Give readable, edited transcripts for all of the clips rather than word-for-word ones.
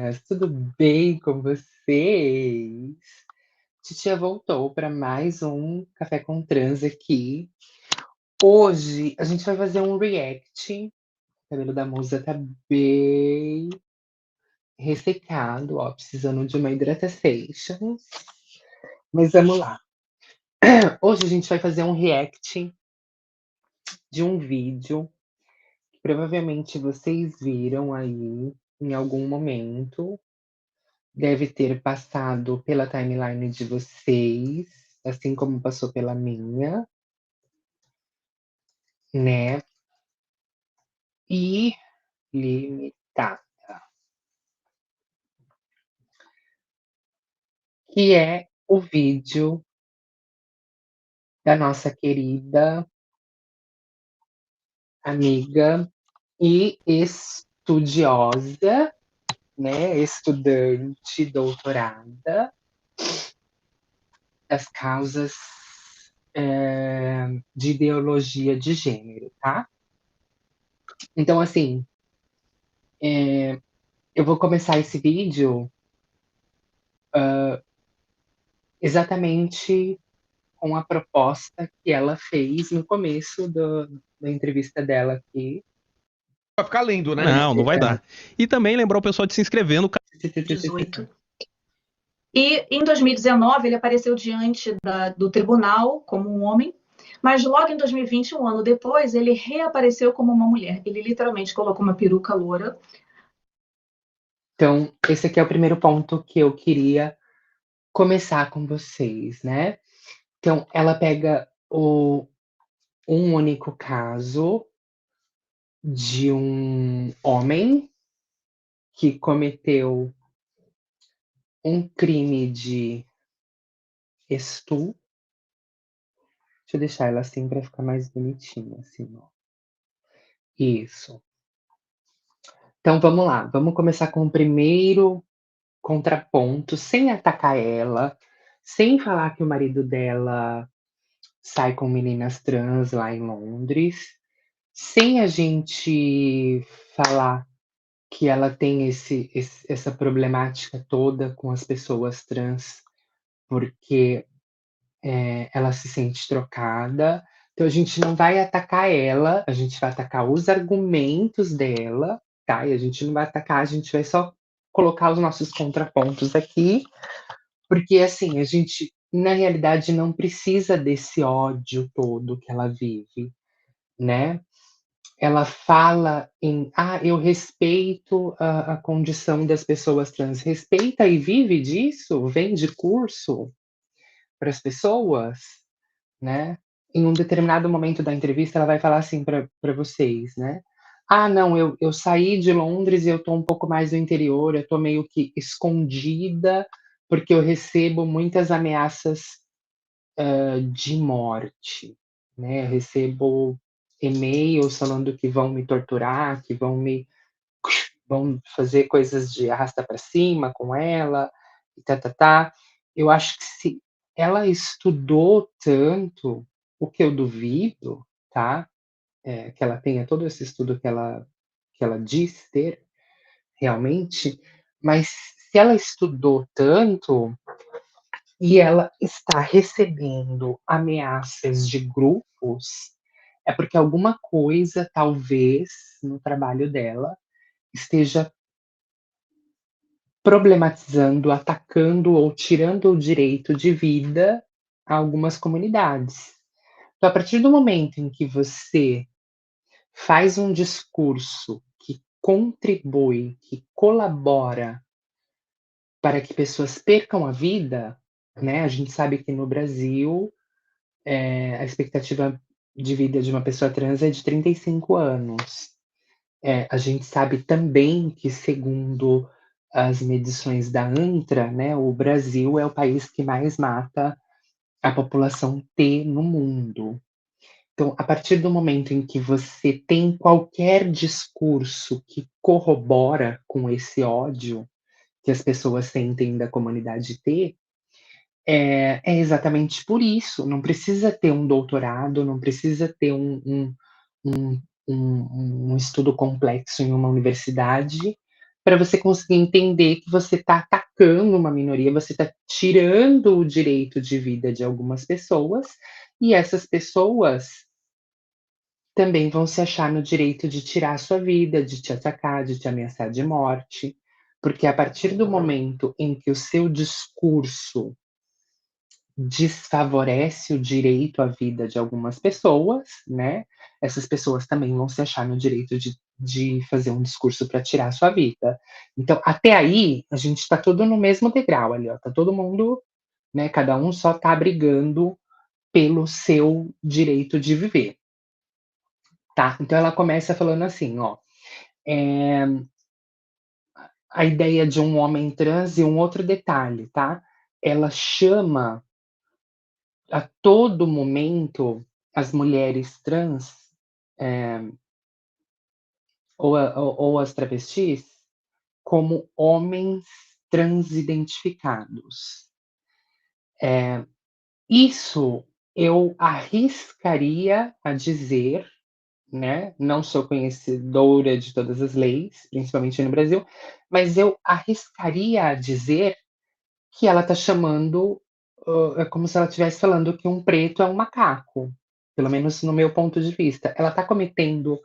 meninas, tudo bem com vocês? Titia voltou para mais um Café com Trans aqui. Hoje a gente vai fazer um react. O cabelo da musa tá bem ressecado, ó, precisando de uma hidratação. Mas vamos lá. Hoje a gente vai fazer um react de um vídeo que provavelmente vocês viram aí em algum momento. Deve ter passado pela timeline de vocês, assim como passou pela minha, né? Ilimitada, que é o vídeo da nossa querida amiga e estudiosa, né? Estudante, doutorada das causas de ideologia de gênero, tá? Então, assim, eu vou começar esse vídeo exatamente com a proposta que ela fez no começo da entrevista dela aqui. Vai ficar lindo, né? Não vai dar. E também lembrar o pessoal de se inscrever no canal. 18. E em 2019 ele apareceu diante do tribunal como um homem, mas logo em 2020, um ano depois, ele reapareceu como uma mulher. Ele literalmente colocou uma peruca loura. Então, esse aqui é o primeiro ponto que eu queria começar com vocês, né? Então, ela pega um único caso de um homem que cometeu um crime de estupro. Deixa eu deixar ela assim para ficar mais bonitinha, assim, ó. Isso. Então vamos lá, vamos começar com o primeiro contraponto, sem atacar ela, sem falar que o marido dela sai com meninas trans lá em Londres, sem a gente falar que ela tem essa problemática toda com as pessoas trans, porque ela se sente trocada. Então a gente não vai atacar ela, a gente vai atacar os argumentos dela, tá? E a gente não vai atacar, a gente vai só colocar os nossos contrapontos aqui, porque assim, a gente na realidade não precisa desse ódio todo que ela vive, né? Ela fala em, eu respeito a condição das pessoas trans. Respeita e vive disso? Vende curso para as pessoas, né? Em um determinado momento da entrevista, ela vai falar assim para vocês, né? Não, eu saí de Londres e eu tô um pouco mais do interior, eu tô meio que escondida, porque eu recebo muitas ameaças de morte, né? Eu recebo e-mails falando que vão me torturar, que vão fazer coisas de arrasta para cima com ela, e tá. Eu acho que se ela estudou tanto, o que eu duvido, tá? Que ela tenha todo esse estudo que ela diz ter realmente, mas se ela estudou tanto e ela está recebendo ameaças de grupos, é porque alguma coisa, talvez, no trabalho dela, esteja problematizando, atacando ou tirando o direito de vida a algumas comunidades. Então, a partir do momento em que você faz um discurso que contribui, que colabora para que pessoas percam a vida, né? A gente sabe que no Brasil a expectativa de vida de uma pessoa trans é de 35 anos. A gente sabe também que, segundo as medições da ANTRA, né, o Brasil é o país que mais mata a população T no mundo. Então, a partir do momento em que você tem qualquer discurso que corrobora com esse ódio que as pessoas sentem da comunidade T, é exatamente por isso. Não precisa ter um doutorado, não precisa ter um estudo complexo em uma universidade para você conseguir entender que você está atacando uma minoria, você está tirando o direito de vida de algumas pessoas, e essas pessoas também vão se achar no direito de tirar a sua vida, de te atacar, de te ameaçar de morte, porque a partir do momento em que o seu discurso desfavorece o direito à vida de algumas pessoas, né? Essas pessoas também vão se achar no direito de fazer um discurso para tirar a sua vida. Então, até aí, a gente está todo no mesmo degrau ali, ó. Tá todo mundo, né? Cada um só tá brigando pelo seu direito de viver, tá? Então ela começa falando assim, ó. É, a ideia de um homem trans e um outro detalhe, tá? Ela chama a todo momento as mulheres trans, eh, ou as travestis, como homens transidentificados. Isso eu arriscaria a dizer, né? Não sou conhecedora de todas as leis, principalmente no Brasil, mas eu arriscaria a dizer que ela está chamando, é como se ela estivesse falando que um preto é um macaco, pelo menos no meu ponto de vista. Ela está cometendo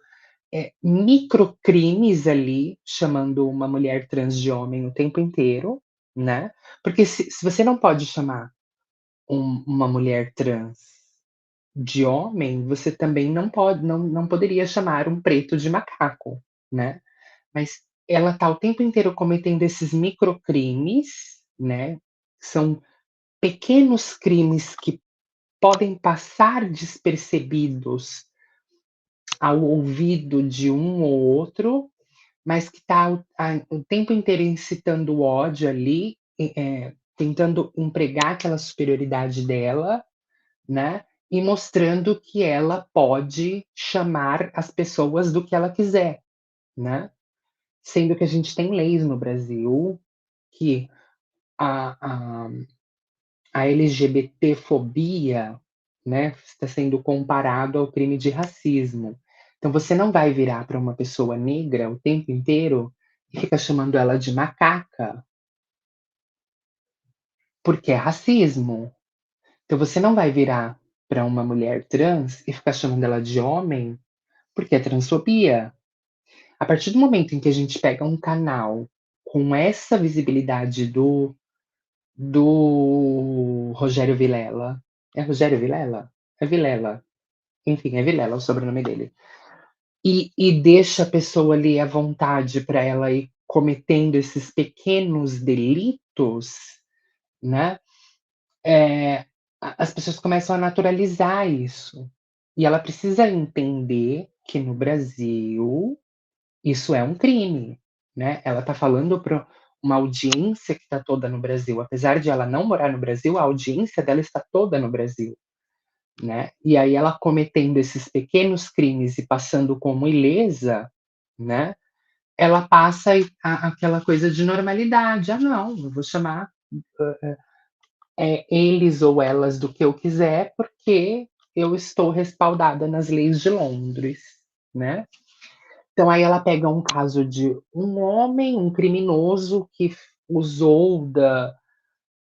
microcrimes ali, chamando uma mulher trans de homem o tempo inteiro, né? Porque se você não pode chamar uma mulher trans de homem, você também não poderia chamar um preto de macaco, né? Mas ela tá o tempo inteiro cometendo esses microcrimes, né? São pequenos crimes que podem passar despercebidos ao ouvido de um ou outro, mas que está o tempo inteiro incitando o ódio ali, tentando empregar aquela superioridade dela, né? E mostrando que ela pode chamar as pessoas do que ela quiser, né? Sendo que a gente tem leis no Brasil que a, a, a LGBTfobia, né, está sendo comparado ao crime de racismo. Então você não vai virar para uma pessoa negra o tempo inteiro e ficar chamando ela de macaca, porque é racismo. Então você não vai virar para uma mulher trans e ficar chamando ela de homem, porque é transfobia. A partir do momento em que a gente pega um canal com essa visibilidade do Rogério Vilela. É Rogério Vilela? É Vilela. Enfim, é Vilela o sobrenome dele. E deixa a pessoa ali à vontade para ela ir cometendo esses pequenos delitos, né? As pessoas começam a naturalizar isso. E ela precisa entender que no Brasil isso é um crime, né? Ela está falando para uma audiência que está toda no Brasil. Apesar de ela não morar no Brasil, a audiência dela está toda no Brasil, né? E aí ela cometendo esses pequenos crimes e passando como ilesa, né? Ela passa aquela coisa de normalidade. Ah, não, eu vou chamar eles ou elas do que eu quiser, porque eu estou respaldada nas leis de Londres, né? Então aí ela pega um caso de um homem, um criminoso que usou da,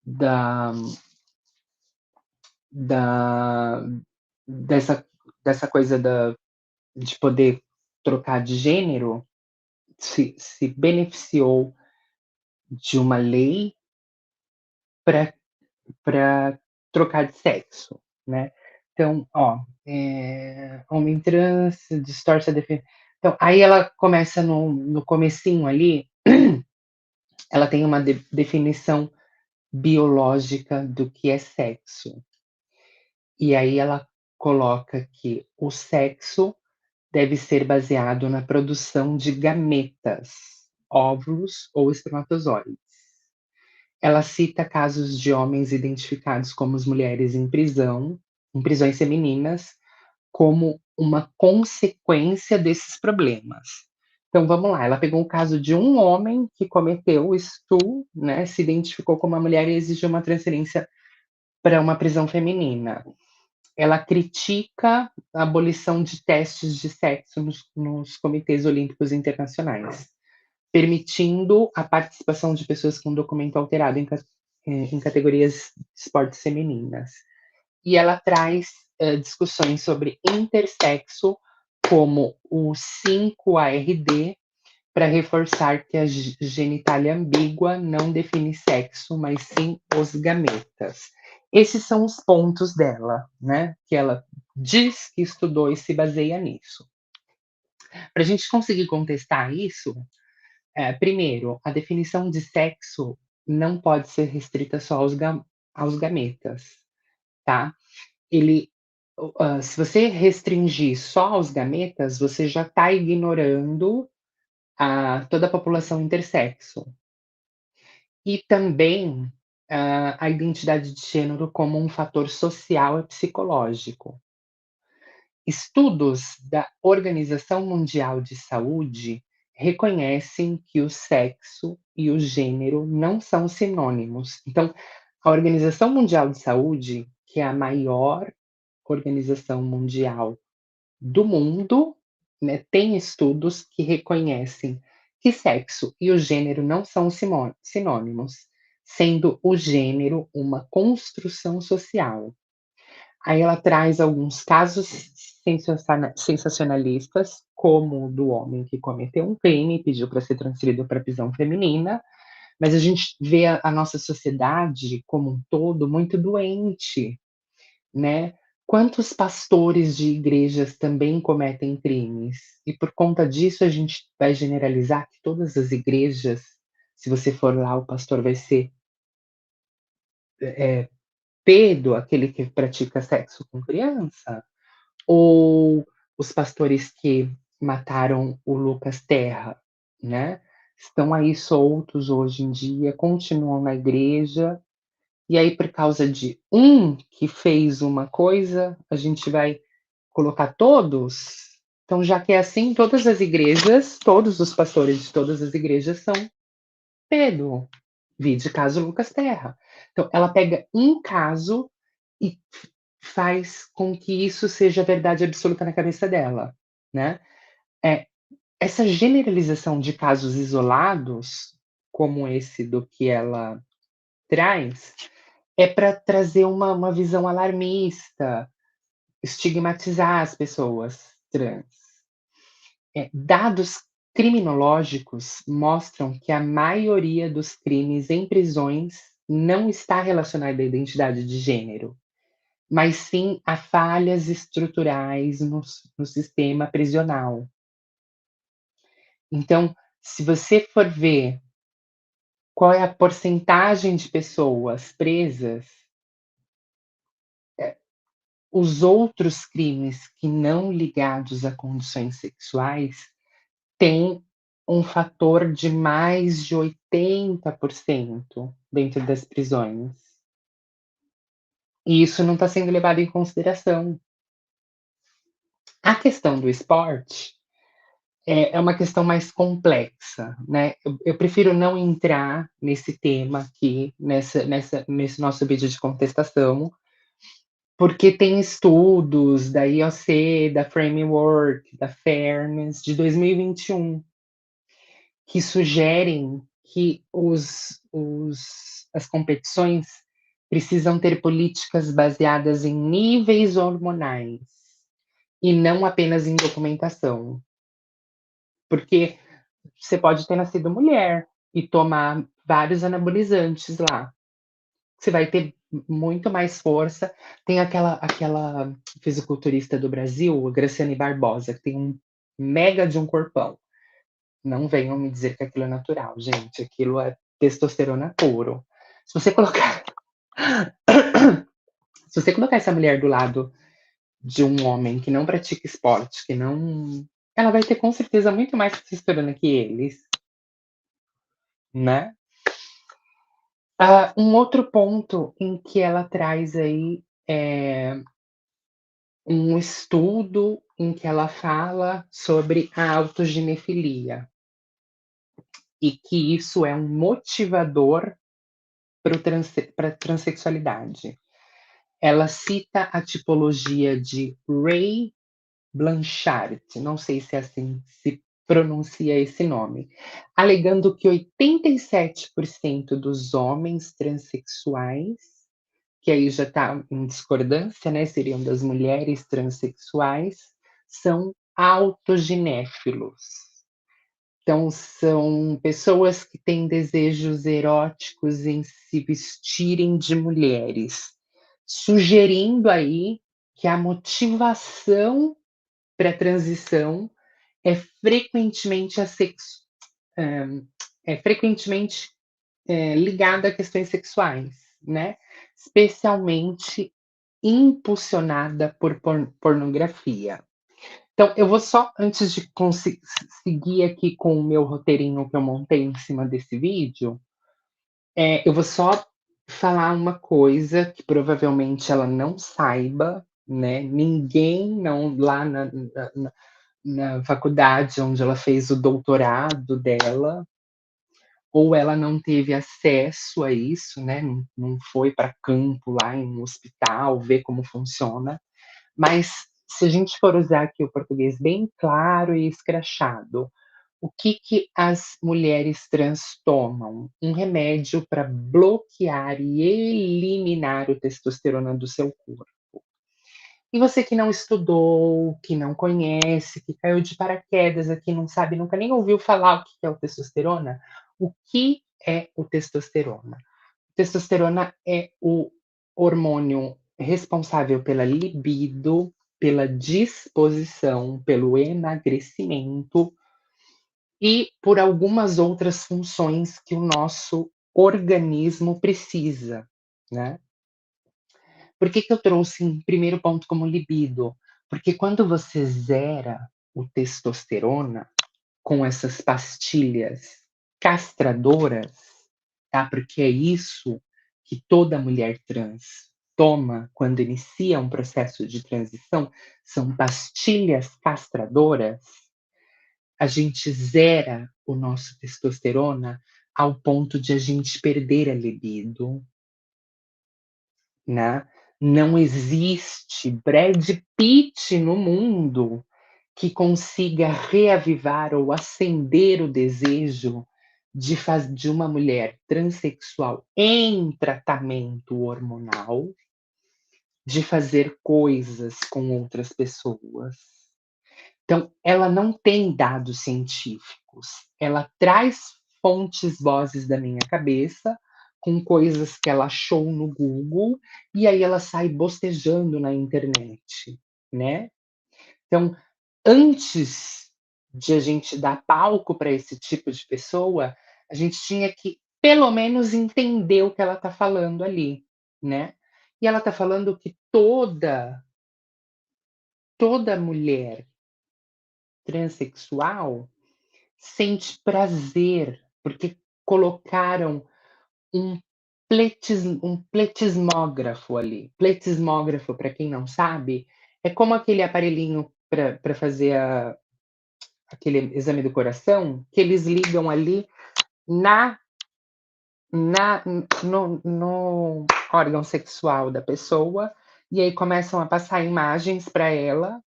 da dessa, dessa coisa de poder trocar de gênero, se beneficiou de uma lei para trocar de sexo, né? Então, ó, homem trans distorce a defesa. Então, aí ela começa no comecinho ali, ela tem uma definição biológica do que é sexo. E aí ela coloca que o sexo deve ser baseado na produção de gametas, óvulos ou espermatozoides. Ela cita casos de homens identificados como as mulheres em prisão, em prisões femininas, como uma consequência desses problemas. Então vamos lá, ela pegou o caso de um homem que cometeu estupro, né, se identificou como uma mulher e exigiu uma transferência para uma prisão feminina. Ela critica a abolição de testes de sexo nos comitês olímpicos internacionais. permitindo a participação de pessoas com documento alterado em categorias de esportes femininas. E ela traz discussões sobre intersexo, como o 5ARD, para reforçar que a genitália ambígua não define sexo, mas sim os gametas. Esses são os pontos dela, né? Que ela diz que estudou e se baseia nisso. Para a gente conseguir contestar isso, primeiro, a definição de sexo não pode ser restrita só aos gametas, tá? Se você restringir só aos gametas, você já está ignorando toda a população intersexo. E também a identidade de gênero como um fator social e psicológico. Estudos da Organização Mundial de Saúde reconhecem que o sexo e o gênero não são sinônimos. Então, a Organização Mundial de Saúde, que é a maior organização mundial do mundo, né, tem estudos que reconhecem que sexo e o gênero não são sinônimos, sendo o gênero uma construção social. Aí ela traz alguns casos sensacionalistas, como o do homem que cometeu um crime e pediu para ser transferido para a prisão feminina, mas a gente vê a nossa sociedade como um todo muito doente, né? Quantos pastores de igrejas também cometem crimes? E por conta disso a gente vai generalizar que todas as igrejas, se você for lá, o pastor vai ser pedo, aquele que pratica sexo com criança? Ou os pastores que mataram o Lucas Terra, né? Estão aí soltos hoje em dia, continuam na igreja, e aí por causa de um que fez uma coisa, a gente vai colocar todos? Então, já que é assim, todas as igrejas, todos os pastores de todas as igrejas são pedo. Vide caso Lucas Terra. Então, ela pega um caso e faz com que isso seja verdade absoluta na cabeça dela, né? Essa generalização de casos isolados, como esse do que ela traz, é para trazer uma visão alarmista, estigmatizar as pessoas trans. Dados criminológicos mostram que a maioria dos crimes em prisões não está relacionada à identidade de gênero, mas sim a falhas estruturais no sistema prisional. Então, se você for ver qual é a porcentagem de pessoas presas, os outros crimes que não ligados a condições sexuais têm um fator de mais de 80% dentro das prisões. E isso não está sendo levado em consideração. A questão do esporte é uma questão mais complexa, né? Eu prefiro não entrar nesse tema aqui, nesse nosso vídeo de contestação, porque tem estudos da IOC, da Framework, da Fairness, de 2021, que sugerem que as competições precisam ter políticas baseadas em níveis hormonais e não apenas em documentação. Porque você pode ter nascido mulher e tomar vários anabolizantes lá. Você vai ter muito mais força. Tem aquela fisiculturista do Brasil, a Graciane Barbosa, que tem um mega de um corpão. Não venham me dizer que aquilo é natural, gente. Aquilo é testosterona puro. Se você colocar se você colocar essa mulher do lado de um homem que não pratica esporte, que não, ela vai ter com certeza muito mais testosterona que eles, né? Um outro ponto em que ela traz aí um estudo em que ela fala sobre a autoginefilia e que isso é um motivador para a transexualidade. Ela cita a tipologia de Ray Blanchard, não sei se é assim se pronuncia esse nome, alegando que 87% dos homens transexuais, que aí já está em discordância, né, seriam das mulheres transexuais, são autoginéfilos. Então, são pessoas que têm desejos eróticos em se vestirem de mulheres, sugerindo aí que a motivação para a transição é frequentemente ligada a questões sexuais, né? Especialmente impulsionada por pornografia. Então, eu vou só, antes de seguir aqui com o meu roteirinho que eu montei em cima desse vídeo, eu vou só falar uma coisa que provavelmente ela não saiba, né? Ninguém não lá na faculdade onde ela fez o doutorado dela, ou ela não teve acesso a isso, né? Não foi para campo lá em um hospital ver como funciona. Mas se a gente for usar aqui o português bem claro e escrachado, o que as mulheres trans tomam? Um remédio para bloquear e eliminar o testosterona do seu corpo. E você que não estudou, que não conhece, que caiu de paraquedas aqui, não sabe, nunca nem ouviu falar o que é o testosterona, o que é o testosterona? O testosterona é o hormônio responsável pela libido, pela disposição, pelo emagrecimento e por algumas outras funções que o nosso organismo precisa, né? Por que eu trouxe em primeiro ponto como libido? Porque quando você zera o testosterona com essas pastilhas castradoras, tá? Porque é isso que toda mulher trans toma quando inicia um processo de transição, são pastilhas castradoras. A gente zera o nosso testosterona ao ponto de a gente perder a libido, né? Não existe Brad Pitt no mundo que consiga reavivar ou acender o desejo de uma mulher transexual em tratamento hormonal de fazer coisas com outras pessoas. Então, ela não tem dados científicos, ela traz fontes, vozes da minha cabeça, com coisas que ela achou no Google, e aí ela sai bostejando na internet, né? Então, antes de a gente dar palco para esse tipo de pessoa, a gente tinha que, pelo menos, entender o que ela está falando ali, né? E ela está falando que toda mulher transexual sente prazer, porque colocaram um um pletismógrafo ali. Pletismógrafo, para quem não sabe, é como aquele aparelhinho para fazer aquele exame do coração, que eles ligam ali na, no órgão sexual da pessoa, e aí começam a passar imagens para ela,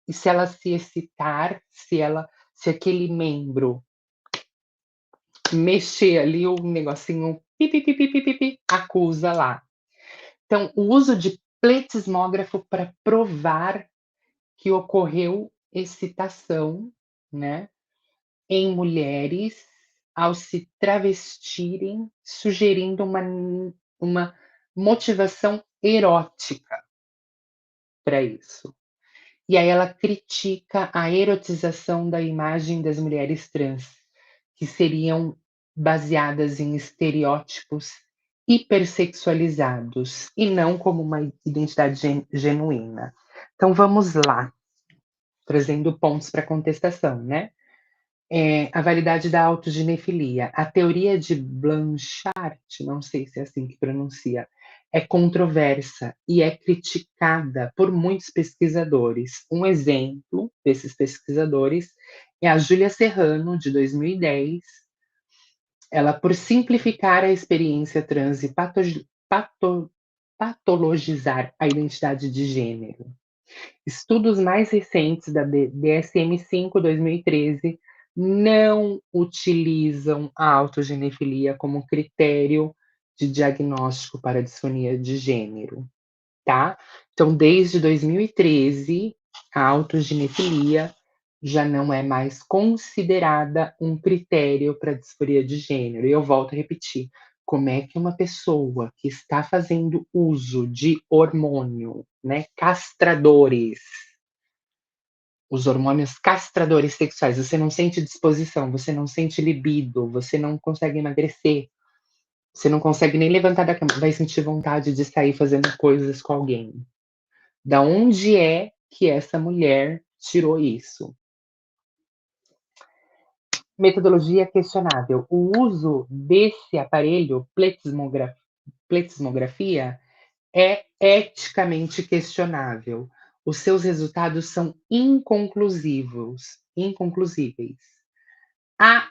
e se ela se excitar, se aquele membro mexer ali, o negocinho pipi, acusa lá. Então, o uso de pletismógrafo para provar que ocorreu excitação, né, em mulheres ao se travestirem, sugerindo uma motivação erótica para isso. E aí ela critica a erotização da imagem das mulheres trans, que seriam baseadas em estereótipos hipersexualizados e não como uma identidade genuína. Então vamos lá, trazendo pontos para contestação, né? A validade da autoginefilia. A teoria de Blanchard, não sei se é assim que pronuncia, é controversa e é criticada por muitos pesquisadores. Um exemplo desses pesquisadores é a Júlia Serrano, de 2010. Ela, por simplificar a experiência trans e patologizar a identidade de gênero. Estudos mais recentes da DSM-5 2013 não utilizam a autogenefilia como critério de diagnóstico para disfonia de gênero, tá? Então, desde 2013, a autogenefilia já não é mais considerada um critério para disforia de gênero. E eu volto a repetir, como é que uma pessoa que está fazendo uso de hormônio, né, castradores, os hormônios castradores sexuais, você não sente disposição, você não sente libido, você não consegue emagrecer, você não consegue nem levantar da cama, vai sentir vontade de sair fazendo coisas com alguém. Da onde é que essa mulher tirou isso? Metodologia questionável. O uso desse aparelho, pletismografia, é eticamente questionável. Os seus resultados são inconclusíveis. A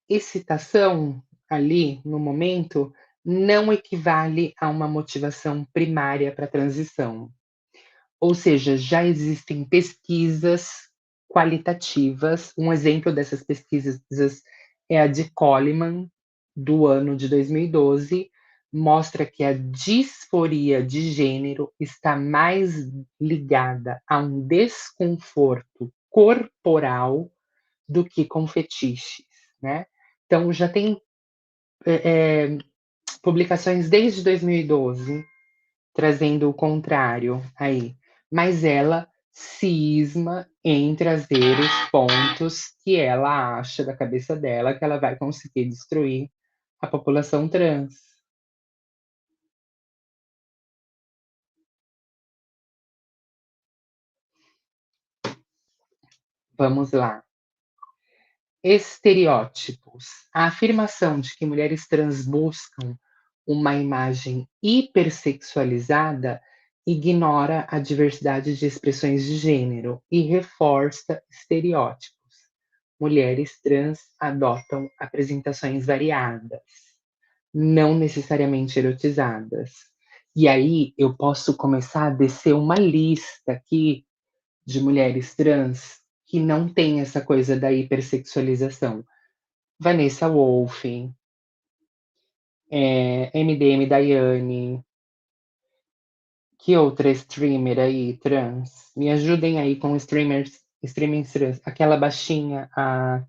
excitação ali, no momento, não equivale a uma motivação primária para a transição. Ou seja, já existem pesquisas qualitativas. Um exemplo dessas pesquisas é a de Coleman, do ano de 2012, mostra que a disforia de gênero está mais ligada a um desconforto corporal do que com fetiches, né? Então, já tem publicações desde 2012 trazendo o contrário aí, mas ela cisma em trazer os pontos que ela acha da cabeça dela que ela vai conseguir destruir a população trans. Vamos lá. Estereótipos. A afirmação de que mulheres trans buscam uma imagem hipersexualizada ignora a diversidade de expressões de gênero e reforça estereótipos. Mulheres trans adotam apresentações variadas, não necessariamente erotizadas. E aí eu posso começar a descer uma lista aqui de mulheres trans que não tem essa coisa da hipersexualização. Vanessa Wolff, MDM Daiane, que outra streamer aí trans? Me ajudem aí com streamers trans. Aquela baixinha, a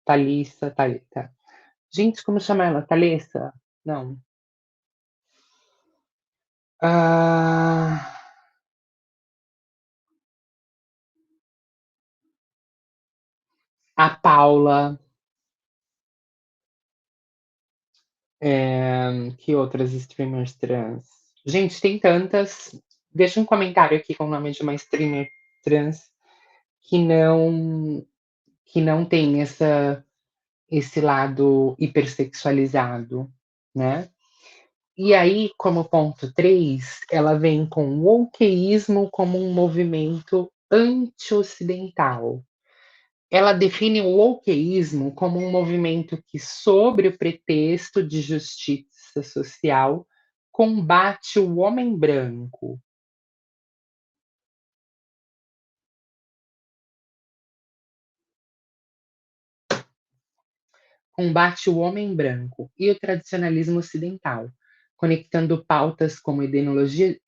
Thalissa, Thalita. Gente, como chama ela? Thalissa? Não. Ah, a Paula. Que outras streamers trans? Gente, tem tantas. Deixa um comentário aqui com o nome de uma streamer trans que não tem esse lado hipersexualizado, né? E aí, como ponto 3, ela vem com o wokeísmo como um movimento anti-ocidental. Ela define o wokeísmo como um movimento que, sob o pretexto de justiça social, combate o homem branco. Combate o homem branco e o tradicionalismo ocidental, conectando pautas como ideologia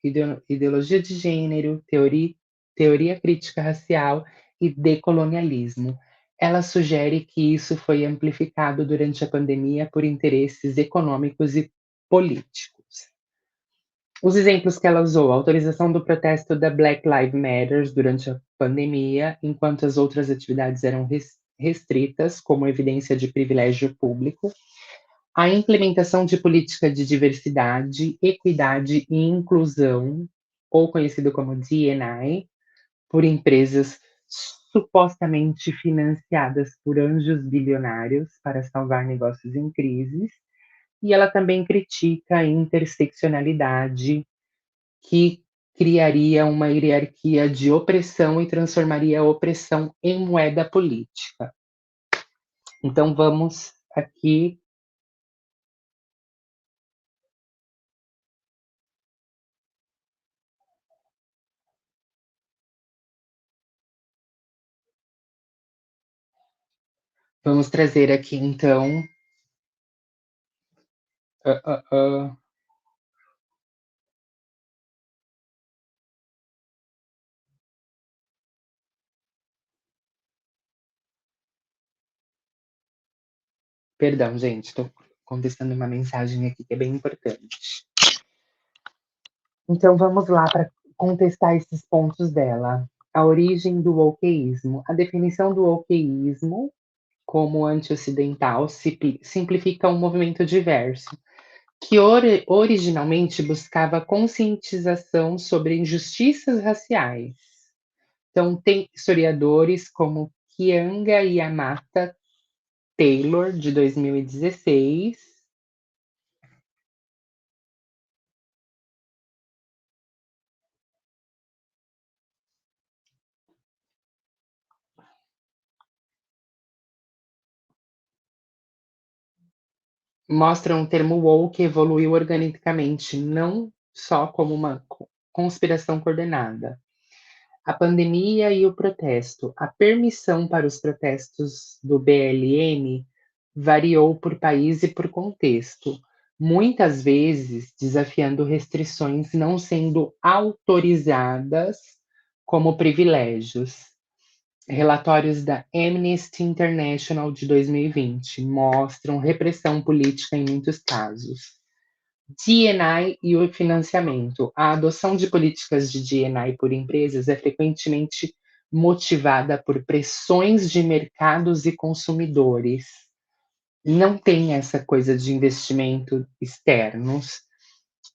de gênero, teoria crítica racial e decolonialismo. Ela sugere que isso foi amplificado durante a pandemia por interesses econômicos e políticos. Os exemplos que ela usou: a autorização do protesto da Black Lives Matter durante a pandemia, enquanto as outras atividades eram restritas, como evidência de privilégio público, a implementação de política de diversidade, equidade e inclusão, ou conhecido como D&I, por empresas supostamente financiadas por anjos bilionários para salvar negócios em crises, e ela também critica a interseccionalidade, que criaria uma hierarquia de opressão e transformaria a opressão em moeda política. Então vamos aqui Vamos trazer aqui, então. ah, ah, ah, Perdão, gente, estou contestando uma mensagem aqui que é bem importante. Então, vamos lá para contestar esses pontos dela. A origem do wokeísmo. A definição do wokeísmo como anti-ocidental simplifica um movimento diverso, que originalmente buscava conscientização sobre injustiças raciais. Então, tem historiadores como Kianga Yamata Taylor, de 2016, mostram o termo woke evoluiu organicamente, não só como uma conspiração coordenada. A pandemia e o protesto. A permissão para os protestos do BLM variou por país e por contexto, muitas vezes desafiando restrições não sendo autorizadas como privilégios. Relatórios da Amnesty International de 2020 mostram repressão política em muitos casos. D&I e o financiamento. A adoção de políticas de D&I por empresas é frequentemente motivada por pressões de mercados e consumidores. Não tem essa coisa de investimento externos.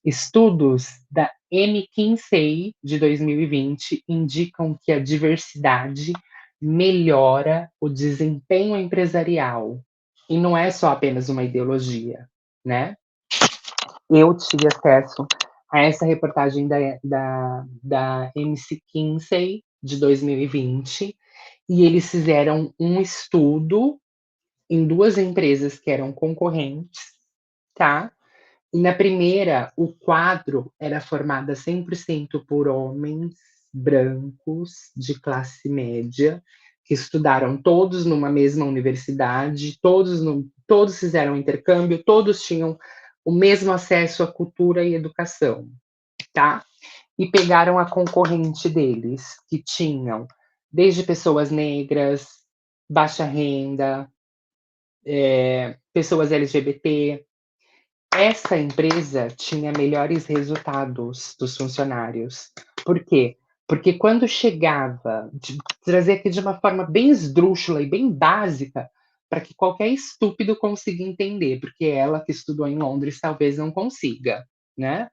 Estudos da McKinsey de 2020 indicam que a diversidade melhora o desempenho empresarial. E não é só apenas uma ideologia, né? Eu tive acesso a essa reportagem da McKinsey de 2020 e eles fizeram um estudo em duas empresas que eram concorrentes, tá? E na primeira, o quadro era formado 100% por homens brancos de classe média, que estudaram todos numa mesma universidade, todos fizeram intercâmbio, todos tinham o mesmo acesso à cultura e educação, tá? E pegaram a concorrente deles, que tinham desde pessoas negras, baixa renda, pessoas LGBT. Essa empresa tinha melhores resultados dos funcionários. Por quê? Porque quando chegava, trazer aqui de uma forma bem esdrúxula e bem básica, para que qualquer estúpido consiga entender, porque ela que estudou em Londres talvez não consiga, né?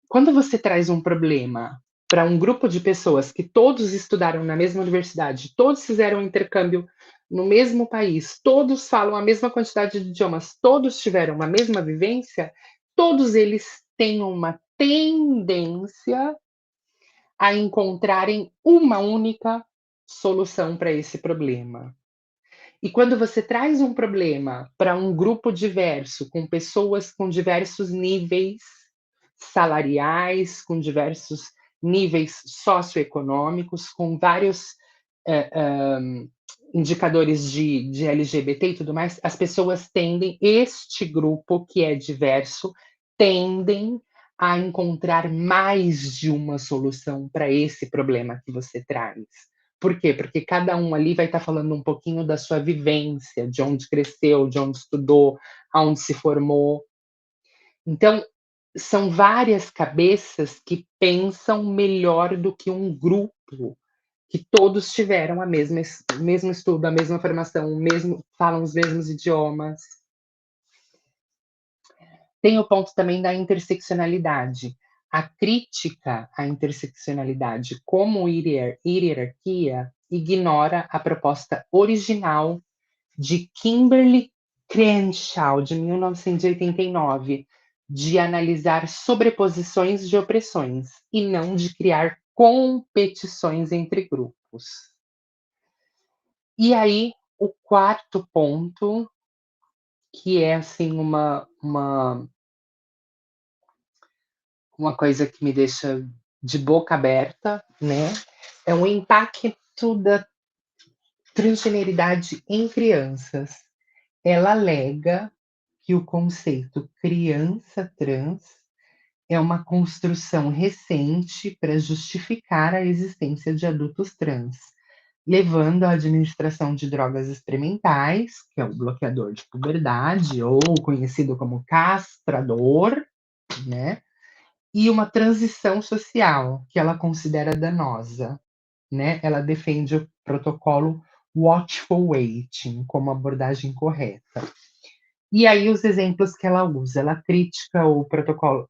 Quando você traz um problema para um grupo de pessoas que todos estudaram na mesma universidade, todos fizeram intercâmbio no mesmo país, todos falam a mesma quantidade de idiomas, todos tiveram a mesma vivência, todos eles têm uma tendência a encontrarem uma única solução para esse problema. E quando você traz um problema para um grupo diverso, com pessoas com diversos níveis salariais, com diversos níveis socioeconômicos, com vários indicadores de LGBT e tudo mais, as pessoas tendem, este grupo que é diverso, tendem a encontrar mais de uma solução para esse problema que você traz. Por quê? Porque cada um ali vai estar falando um pouquinho da sua vivência, de onde cresceu, de onde estudou, aonde se formou. Então, são várias cabeças que pensam melhor do que um grupo, que todos tiveram o mesmo estudo, a mesma formação, falam os mesmos idiomas. Tem o ponto também da interseccionalidade. A crítica à interseccionalidade como hierarquia ignora a proposta original de Kimberly Crenshaw, de 1989, de analisar sobreposições de opressões e não de criar competições entre grupos. E aí, o quarto ponto, que é assim uma coisa que me deixa de boca aberta, né? É o impacto Transgeneridade em crianças. Ela alega que o conceito criança trans é uma construção recente para justificar a existência de adultos trans, levando à administração de drogas experimentais, que é o bloqueador de puberdade, ou conhecido como castrador, né? E uma transição social, que ela considera danosa, né? Ela defende o protocolo Watchful Waiting como abordagem correta. E aí os exemplos que ela usa, ela critica o protocolo,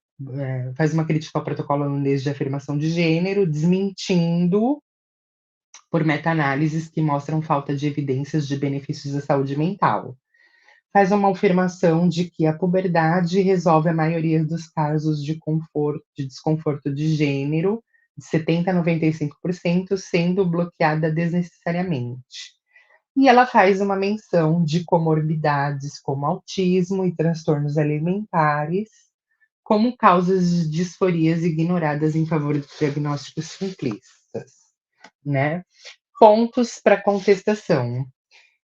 faz uma crítica ao protocolo holandês de afirmação de gênero, desmentindo por meta-análises que mostram falta de evidências de benefícios à saúde mental. Faz uma afirmação de que a puberdade resolve a maioria dos casos de desconforto de gênero, de 70% a 95%, sendo bloqueada desnecessariamente. E ela faz uma menção de comorbidades como autismo e transtornos alimentares como causas de disforias ignoradas em favor de diagnósticos simplistas, né? Pontos para contestação.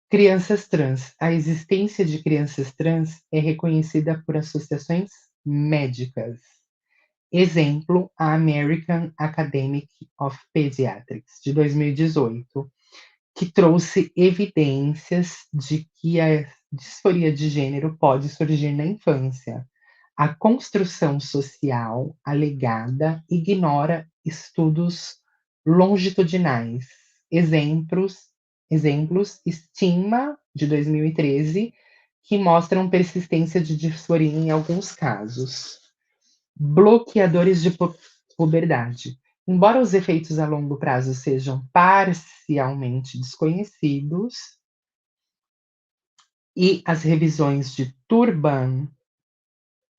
Crianças trans. A existência de crianças trans é reconhecida por associações médicas. Exemplo, a American Academy of Pediatrics, de 2018, que trouxe evidências de que a disforia de gênero pode surgir na infância. A construção social alegada ignora estudos longitudinais. Exemplos, Estima, de 2013, que mostram persistência de disforia em alguns casos. Bloqueadores de puberdade. Embora os efeitos a longo prazo sejam parcialmente desconhecidos, e as revisões de Turban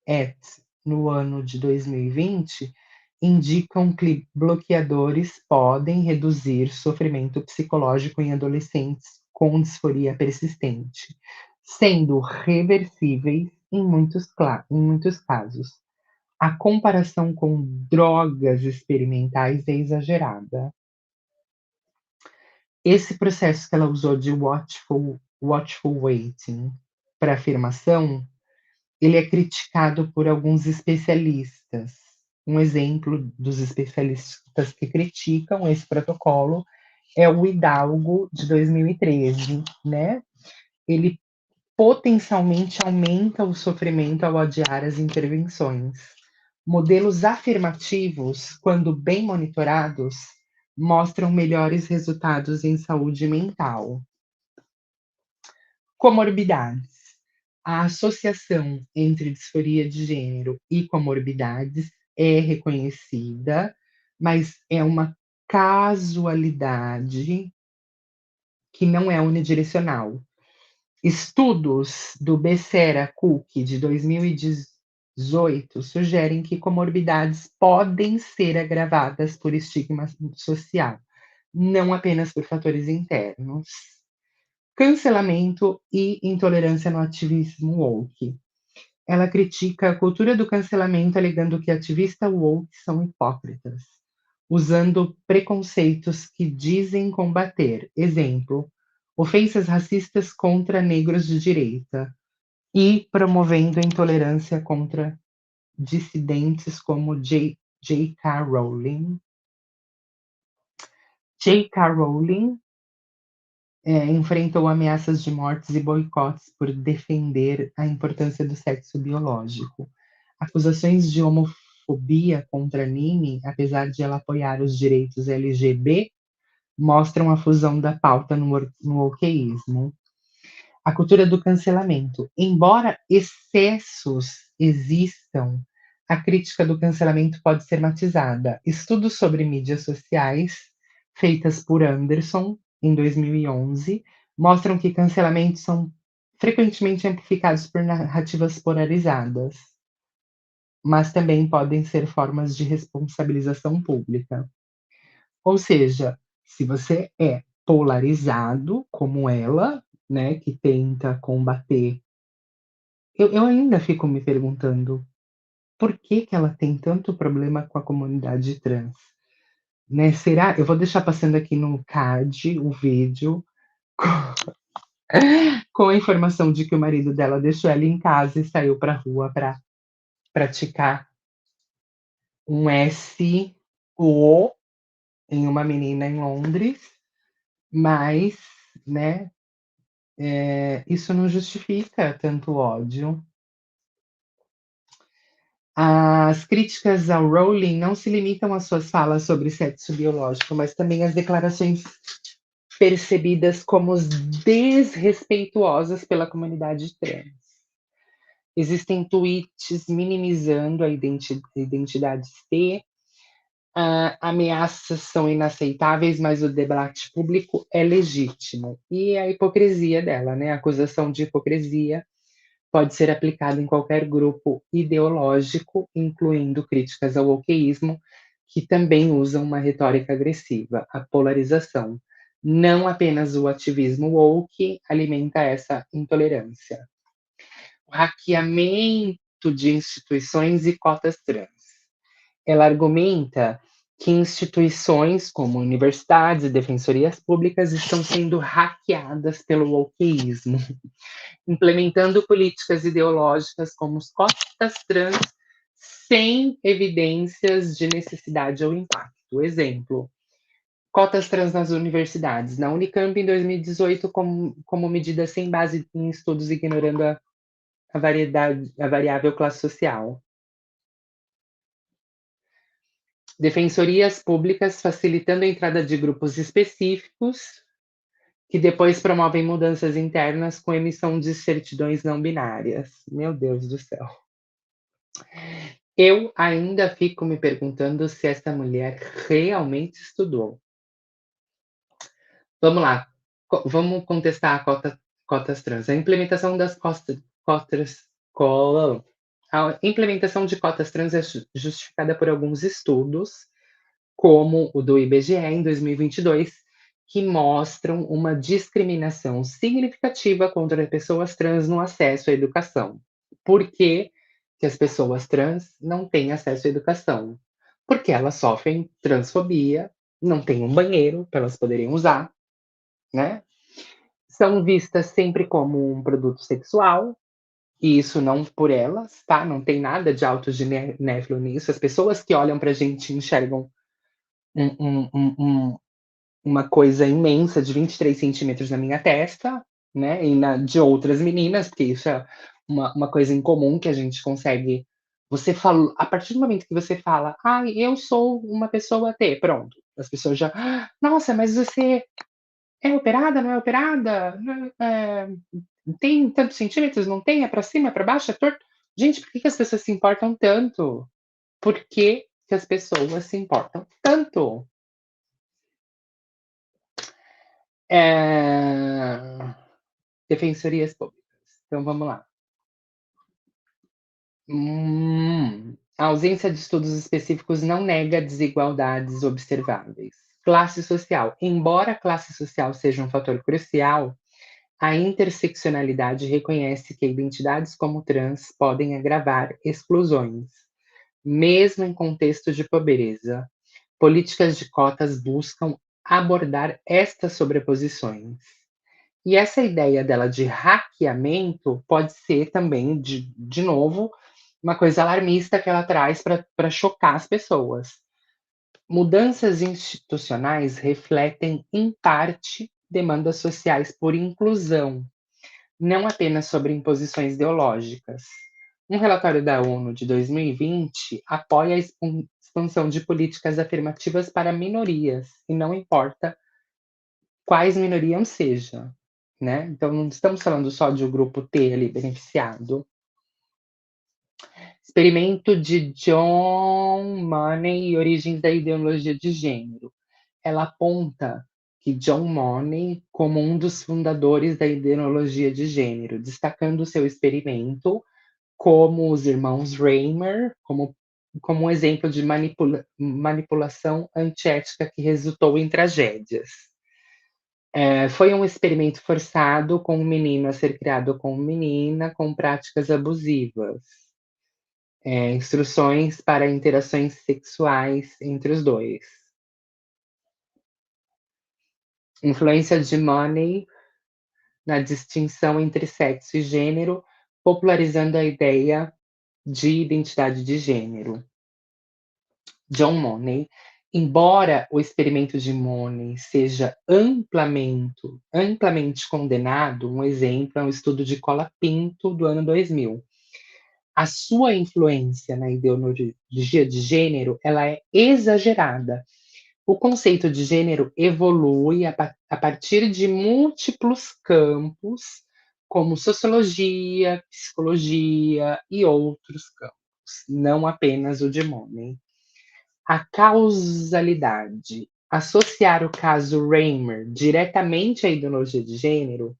et no ano de 2020 indicam que bloqueadores podem reduzir sofrimento psicológico em adolescentes com disforia persistente, sendo reversíveis em muitos casos. A comparação com drogas experimentais é exagerada. Esse processo que ela usou de watchful waiting para afirmação, ele é criticado por alguns especialistas. Um exemplo dos especialistas que criticam esse protocolo é o Hidalgo, de 2013, né? Ele potencialmente aumenta o sofrimento ao adiar as intervenções. Modelos afirmativos, quando bem monitorados, mostram melhores resultados em saúde mental. Comorbidades. A associação entre disforia de gênero e comorbidades é reconhecida, mas é uma casualidade que não é unidirecional. Estudos do Becerra-Cook, de 2018, sugerem que comorbidades podem ser agravadas por estigma social, não apenas por fatores internos. Cancelamento e intolerância no ativismo woke. Ela critica a cultura do cancelamento, alegando que ativistas woke são hipócritas, usando preconceitos que dizem combater. Exemplo, ofensas racistas contra negros de direita e promovendo a intolerância contra dissidentes como J.K. Rowling. J.K. Rowling enfrentou ameaças de mortes e boicotes por defender a importância do sexo biológico. Acusações de homofobia contra Nini, apesar de ela apoiar os direitos LGBT, mostram a fusão da pauta no wokeísmo. A cultura do cancelamento. Embora excessos existam, a crítica do cancelamento pode ser matizada. Estudos sobre mídias sociais, feitas por Anderson, em 2011, mostram que cancelamentos são frequentemente amplificados por narrativas polarizadas, mas também podem ser formas de responsabilização pública. Ou seja, se você é polarizado, como ela, né, que tenta combater. Eu ainda fico me perguntando por que ela tem tanto problema com a comunidade trans. Né? Será? Eu vou deixar passando aqui no card o vídeo com a informação de que o marido dela deixou ela em casa e saiu para a rua para praticar um SO em uma menina em Londres, mas, né, isso não justifica tanto ódio. As críticas ao Rowling não se limitam às suas falas sobre sexo biológico, mas também às declarações percebidas como desrespeituosas pela comunidade trans. Existem tweets minimizando a identidade C, ameaças são inaceitáveis, mas o debate público é legítimo. E a hipocrisia dela, né? A acusação de hipocrisia pode ser aplicada em qualquer grupo ideológico, incluindo críticas ao wokeísmo, que também usam uma retórica agressiva, a polarização. Não apenas o ativismo woke alimenta essa intolerância. O hackeamento de instituições e cotas trans. Ela argumenta que instituições como universidades e defensorias públicas estão sendo hackeadas pelo wokeísmo, implementando políticas ideológicas como as cotas trans sem evidências de necessidade ou impacto. Exemplo, cotas trans nas universidades. Na Unicamp, em 2018, como medida sem base em estudos, ignorando a variável classe social. Defensorias públicas facilitando a entrada de grupos específicos que depois promovem mudanças internas com emissão de certidões não binárias. Meu Deus do céu. Eu ainda fico me perguntando se essa mulher realmente estudou. Vamos lá, vamos contestar cotas trans. A implementação das a implementação de cotas trans é justificada por alguns estudos, como o do IBGE em 2022, que mostram uma discriminação significativa contra pessoas trans no acesso à educação. Por que as pessoas trans não têm acesso à educação? Porque elas sofrem transfobia, não têm um banheiro para elas poderem usar, né? São vistas sempre como um produto sexual, e isso não por elas, tá? Não tem nada de autoginéfilo nisso. As pessoas que olham pra gente enxergam uma coisa imensa de 23 centímetros na minha testa, né? E de outras meninas, porque isso é uma coisa em comum que a gente consegue. Você fala, a partir do momento que você fala, eu sou uma pessoa T, pronto. As pessoas já, nossa, mas você é operada, não é operada? Tem tantos centímetros? Não tem? É para cima, é para baixo, é torto? Gente, por que as pessoas se importam tanto? Por que as pessoas se importam tanto? Defensorias públicas. Então vamos lá. A ausência de estudos específicos não nega desigualdades observáveis. Classe social. Embora a classe social seja um fator crucial, a interseccionalidade reconhece que identidades como trans podem agravar exclusões, mesmo em contexto de pobreza. Políticas de cotas buscam abordar estas sobreposições. E essa ideia dela de hackeamento pode ser também, de novo, uma coisa alarmista que ela traz para chocar as pessoas. Mudanças institucionais refletem, em parte, demandas sociais por inclusão, não apenas sobre imposições ideológicas. Um relatório da ONU de 2020 apoia a expansão de políticas afirmativas para minorias, e não importa quais minorias sejam, né? Então, não estamos falando só de um grupo T ali beneficiado. Experimento de John Money e origens da ideologia de gênero. Ela aponta que John Money como um dos fundadores da ideologia de gênero, destacando seu experimento como os irmãos Raymer, como um exemplo de manipulação antiética que resultou em tragédias. Foi um experimento forçado com um menino a ser criado como menina, com práticas abusivas. Instruções para interações sexuais entre os dois. Influência de Money na distinção entre sexo e gênero, popularizando a ideia de identidade de gênero. John Money, embora o experimento de Money seja amplamente condenado, um exemplo é um estudo de Cola Pinto do ano 2000. A sua influência na ideologia de gênero ela é exagerada. O conceito de gênero evolui a partir de múltiplos campos, como sociologia, psicologia e outros campos, não apenas o de Money. A causalidade. Associar o caso Reimer diretamente à ideologia de gênero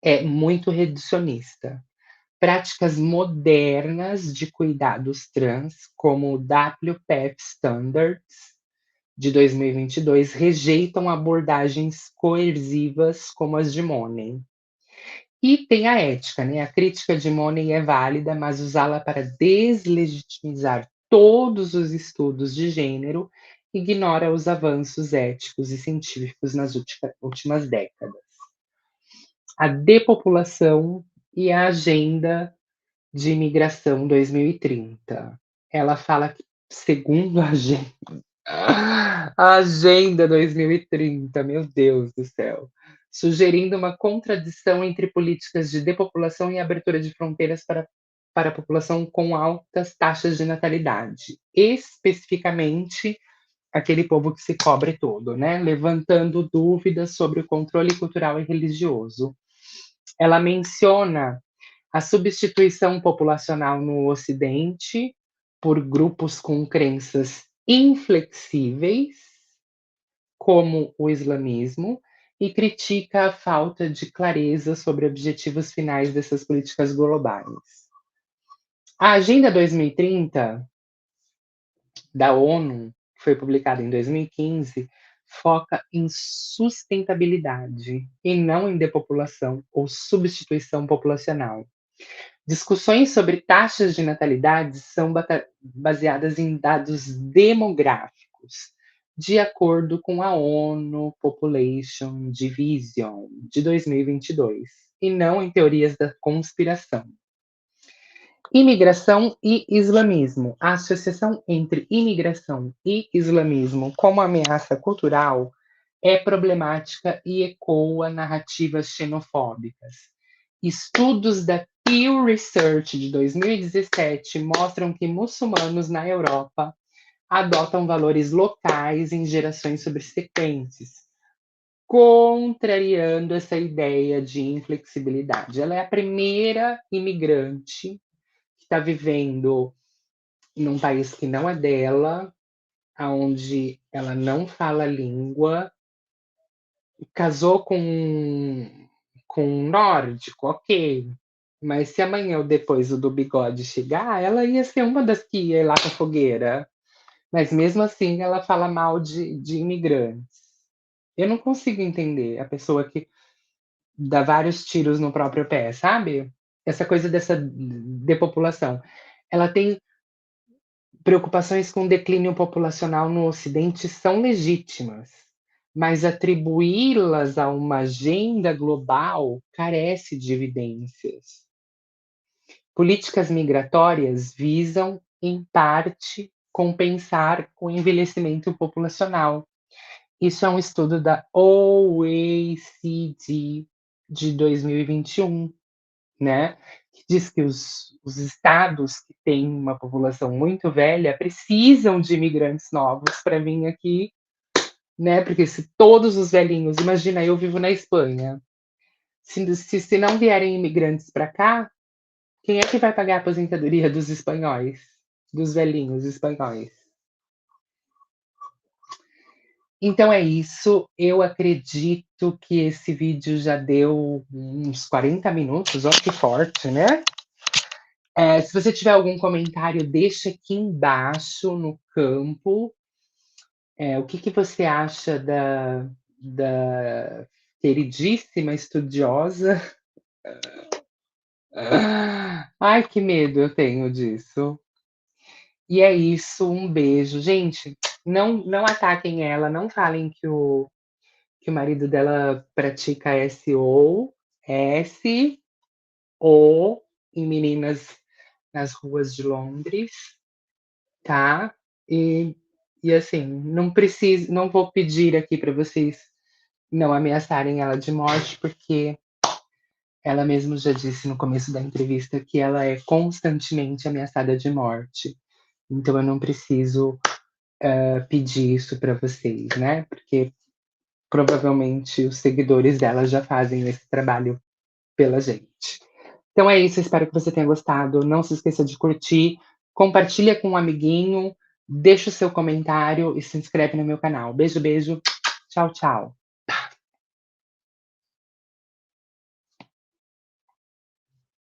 é muito reducionista. Práticas modernas de cuidados trans, como o WPATH Standards, de 2022, rejeitam abordagens coercivas como as de Money. E tem a ética, né? A crítica de Money é válida, mas usá-la para deslegitimizar todos os estudos de gênero ignora os avanços éticos e científicos nas últimas décadas. A depopulação e a agenda de imigração 2030. Ela fala que, segundo a Agenda 2030, meu Deus do céu, sugerindo uma contradição entre políticas de depopulação e abertura de fronteiras para a população com altas taxas de natalidade, especificamente aquele povo que se cobre todo, né? Levantando dúvidas sobre o controle cultural e religioso. Ela menciona a substituição populacional no Ocidente por grupos com crenças inflexíveis, como o islamismo, e critica a falta de clareza sobre objetivos finais dessas políticas globais. A Agenda 2030 da ONU, que foi publicada em 2015, foca em sustentabilidade e não em depopulação ou substituição populacional. Discussões sobre taxas de natalidade são baseadas em dados demográficos, de acordo com a ONU Population Division de 2022, e não em teorias da conspiração. Imigração e islamismo. A associação entre imigração e islamismo como ameaça cultural é problemática e ecoa narrativas xenofóbicas. Estudos da Pew Research de 2017 mostram que muçulmanos na Europa adotam valores locais em gerações subsequentes, contrariando essa ideia de inflexibilidade. Ela é a primeira imigrante que está vivendo num país que não é dela, onde ela não fala a língua, casou com um nórdico, ok. Mas se amanhã ou depois o do bigode chegar, ela ia ser uma das que ia ir lá pra fogueira. Mas mesmo assim ela fala mal de imigrantes. Eu não consigo entender a pessoa que dá vários tiros no próprio pé, sabe? Essa coisa dessa depopulação. Ela tem preocupações com o declínio populacional no Ocidente são legítimas, mas atribuí-las a uma agenda global carece de evidências. Políticas migratórias visam, em parte, compensar o envelhecimento populacional. Isso é um estudo da OECD de 2021, né? Que diz que os estados que têm uma população muito velha precisam de imigrantes novos para vir aqui, né? Porque se todos os velhinhos, imagina, eu vivo na Espanha, se não vierem imigrantes para cá, quem é que vai pagar a aposentadoria dos espanhóis, dos velhinhos espanhóis? Então é isso. Eu acredito que esse vídeo já deu uns 40 minutos, ó, que forte, né? Se você tiver algum comentário, deixa aqui embaixo no campo. O que você acha da queridíssima estudiosa? Ai, que medo eu tenho disso. E é isso, um beijo. Gente, não ataquem ela, não falem que o que o marido dela pratica SO em meninas nas ruas de Londres, tá? E assim, não vou pedir aqui para vocês não ameaçarem ela de morte, porque ela mesma já disse no começo da entrevista que ela é constantemente ameaçada de morte. Então eu não preciso pedir isso para vocês, né? Porque provavelmente os seguidores dela já fazem esse trabalho pela gente. Então é isso, espero que você tenha gostado. Não se esqueça de curtir, compartilha com um amiguinho, deixa o seu comentário e se inscreve no meu canal. Beijo, beijo. Tchau, tchau.